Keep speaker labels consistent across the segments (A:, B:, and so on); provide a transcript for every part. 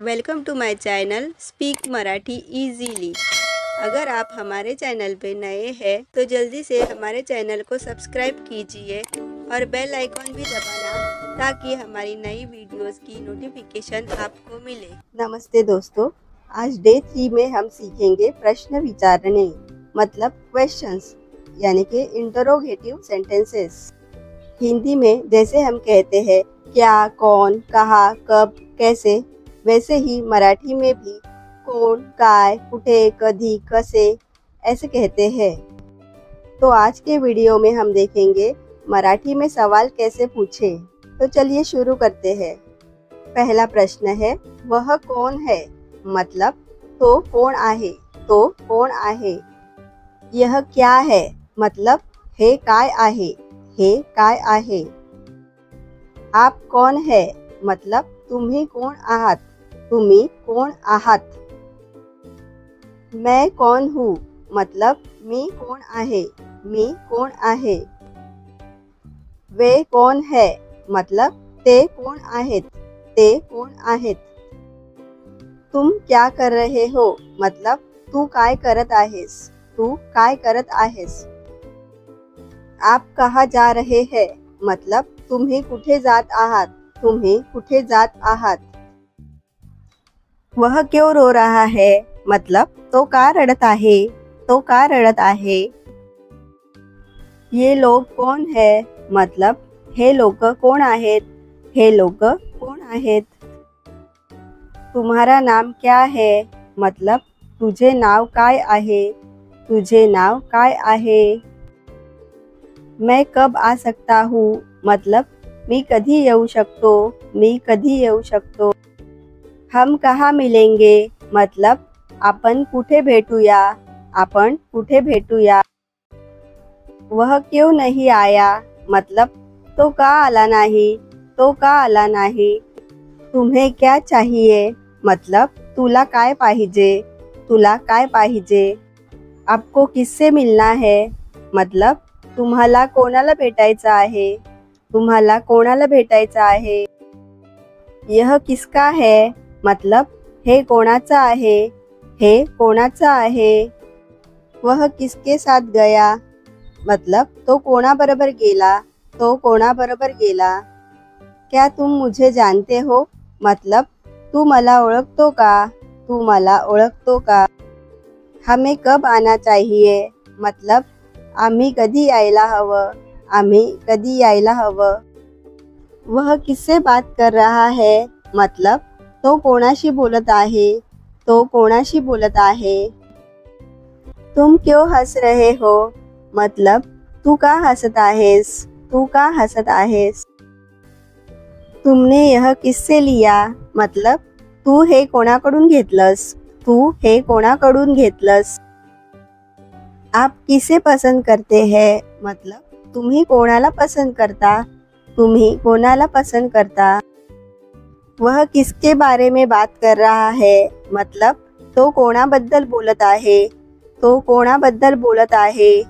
A: Welcome to my channel speak Marathi easily. अगर आप हमारे चैनल पे नए हैं तो जल्दी से हमारे चैनल को सब्सक्राइब कीजिए और बेल आइकॉन भी दबाना ताकि हमारी नई वीडियोस की नोटिफिकेशन आपको मिले। नमस्ते दोस्तों, आज डे 3 में हम सीखेंगे प्रश्न विचारने मतलब क्वेश्चंस यानी कि इंटरोगेटिव सेंटेंसेस। हिंदी में जैसे हम कहते हैं क्या, कौन, कहाँ, कब, कैसे, वैसे ही मराठी में भी कोण, काय, कुठे, कधी, कसे ऐसे कहते हैं। तो आज के वीडियो में हम देखेंगे मराठी में सवाल कैसे पूछें। तो चलिए शुरू करते हैं। पहला प्रश्न है वह कौन है, मतलब तो कौन आहे, तो कौन आहे। यह क्या है, मतलब हे काय आहे, हे काय आहे। आप कौन है, मतलब तुम्ही कोण आहात, तुम्ही कोण आहात। मैं कौन हूँ, मतलब मी कोण आहे, मी कोण आहे। वे कौन है, मतलब ते कोण आहेत, ते कोण आहेत। तुम क्या कर रहे हो, मतलब तू काय करत आहेस, तू काय करत आहेस। आप कहाँ जा रहे हैं, मतलब तुम्ही कुठे जात आहात, तुम्ही कुठे जात आहात। वह क्यों रो रहा है, मतलब तो का रडत आहे, तो का रडत आहे। ये लोग कौन है, मतलब हे लोक कोण आहेत, हे लोक कोण आहेत। तुम्हारा नाम क्या है, मतलब तुझे नाव काय आहे, तुझे नाव काय आहे। मैं कब आ सकता हूँ, मतलब मी कधी येऊ शकतो, मी कधी येऊ शकतो। हम कहाँ मिलेंगे, मतलब आपण कुठे भेटूया, आपण कुठे भेटूया। वह क्यों नहीं आया, मतलब तो का आला नाही, तो का आला नाही। तुम्हें क्या चाहिए, मतलब तुला काय पाहिजे, तुला काय पाहिजे। आपको किससे मिलना है, मतलब तुम्हाला कोणाला भेटायचं आहे, तुम्हाला कोणाला भेटायचं आहे। यह किसका है, मतलब हे कोणाचं आहे, हे कोणाचं आहे। वह किसके साथ गया, मतलब तो कोणाबरोबर गेला, तो कोणाबरोबर गेला। क्या तुम मुझे जानते हो, मतलब तू मला ओळखतो का, तू मला ओळखतो का। हमें कब आना चाहिए, मतलब आम्ही कधी यायला हवं, आम्ही कधी यायला हवं। वह किससे बात कर रहा है, मतलब तो कोणाशी बोलत आहे, तो कोणाशी बोलत आहे। तुम क्यों हंस रहे हो, मतलब तू का हसत आहेस, तू का हसत आहेस। तुमने यह किससे लिया, मतलब तू हे कोणाकडून घेतलंस, तू हे कोणाकडून घेतलंस। आप किसे पसंद करते हैं, मतलब तुम्ही कोणाला पसंद करता, तुम्ही कोणाला पसंद करता। वह किसके बारे में बात कर रहा है, मतलब तो कोणाबद्दल बोलत आहे, तो कोणाबद्दल बोलत आहे।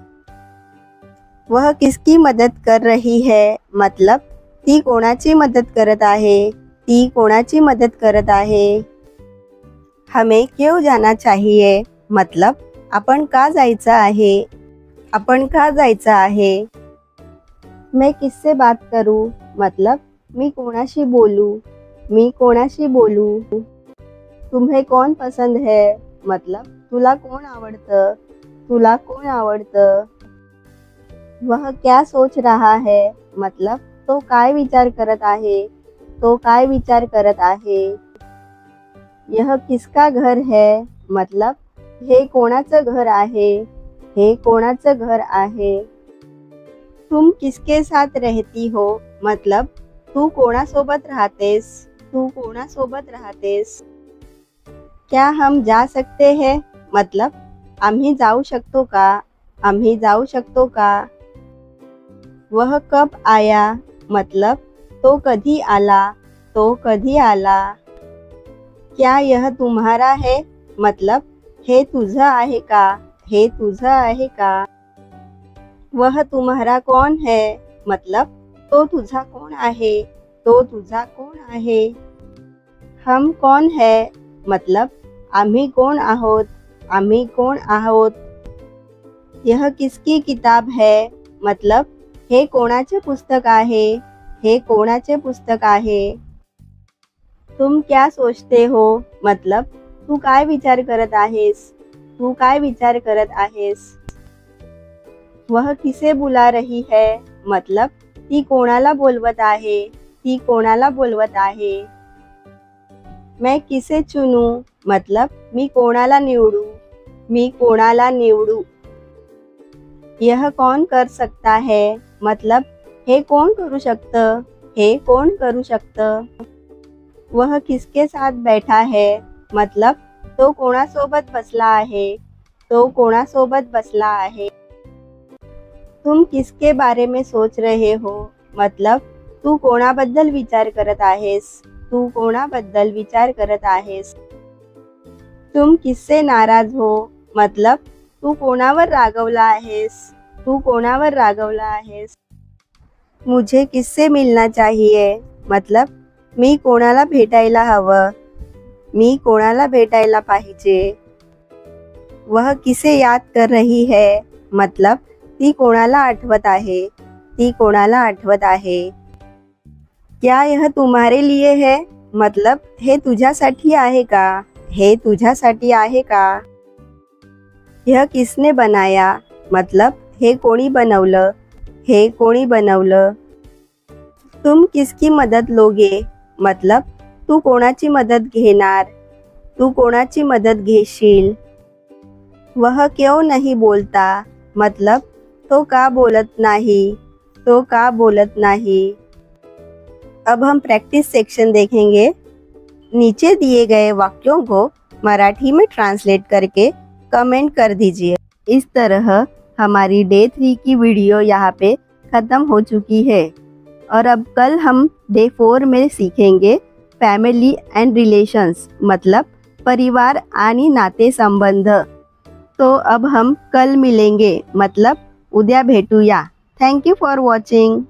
A: वह किसकी मदद कर रही है, मतलब ती कोणाची मदत करत आहे, ती कोणाची मदत करत आहे। हमें क्यों जाना चाहिए, मतलब आपण का जायचं आहे, आपण का जायचं आहे। मैं किससे बात करूं, मतलब मी कोणाशी बोलू, मी कोणाशी बोलू। तुम्हें कौन पसंद है, मतलब तुला कोण आवडतं, तुला कोण आवडतं। वह क्या सोच रहा है, मतलब तो काय विचार करत आहे, तो काय विचार करत आहे। यह किसका घर है, मतलब हे कोणाचं घर आहे, हे कोणाचं घर आहे। तुम किसके साथ रहती हो, मतलब तू कोणासोबत राहतेस, तू कोणासोबत राहतेस। क्या हम जा सकते हैं, मतलब आम्ही जाऊ शकतो का, आम्ही जाऊ शकतो का। वह कब आया, मतलब तो कधी आला, तो कधी आला। क्या यह तुम्हारा है, मतलब हे तुझं आहे का, हे तुझं आहे का। वह तुम्हारा कौन है, मतलब तो तुझा कोण आहे, तो तुझा कोण आहे। हम कौन है मतलब आम्ही कोण आहोत, आम्ही कोण आहोत. यह किसकी किताब है मतलब हे कोणाचे पुस्तक आहे, हे कोणाचे पुस्तक आहे. तुम क्या सोचते हो मतलब तू काय विचार करत आहेस, तू काय विचार करत आहेस. वह किसे बुला रही है मतलब ती कोणाला बोलवत आहे, ती कोणाला बोलवत आहे. मैं किसे चुनूं मतलब मी कोणाला निवडू, मी कोणाला निवडू. यह कौन कर सकता है मतलब हे कोण करू शकतं, हे कोण करू शकतं. वह किसके साथ बैठा है मतलब तो कोणासोबत बसला आहे, तो कोणासोबत बसला आहे. तुम किसके बारे में सोच रहे हो मतलब तू कोणाबद्दल विचार करत आहेस, तू कोणाबद्दल विचार करत आहेस. तुम किससे नाराज हो मतलब तू कोणावर रागवला आहेस, तू कोणावर रागवला आहेस. मुझे किससे मिलना चाहिए मतलब मी कोणाला भेटायला हवं, मी कोणाला भेटायला पाहिजे. वह किसे याद कर रही है मतलब ती कोणाला आठवत आहे, ती कोणाला आठवत आहे. क्या यह तुम्हारे लिए है मतलब हे तुझ्यासाठी आहे का, हे तुझ्यासाठी आहे का. यह किसने बनाया मतलब हे कोणी बनवलं, हे कोणी बनवलं. तुम किसकी मदद लोगे मतलब तू कोणाची मदत घेणार, तू कोणाची मदत घेशील. वह क्यों नहीं बोलता मतलब तो का बोलत नहीं, तो का बोलत नहीं. अब हम प्रैक्टिस सेक्शन देखेंगे. नीचे दिए गए वाक्यों को मराठी में ट्रांसलेट करके कमेंट कर दीजिए. इस तरह हमारी डे 3 की वीडियो यहाँ पे ख़त्म हो चुकी है और अब कल हम डे 4 में सीखेंगे फैमिली एंड रिलेशंस मतलब परिवार आणि नाते संबंध. तो अब हम कल मिलेंगे मतलब उद्या भेटूया. Thank you for watching.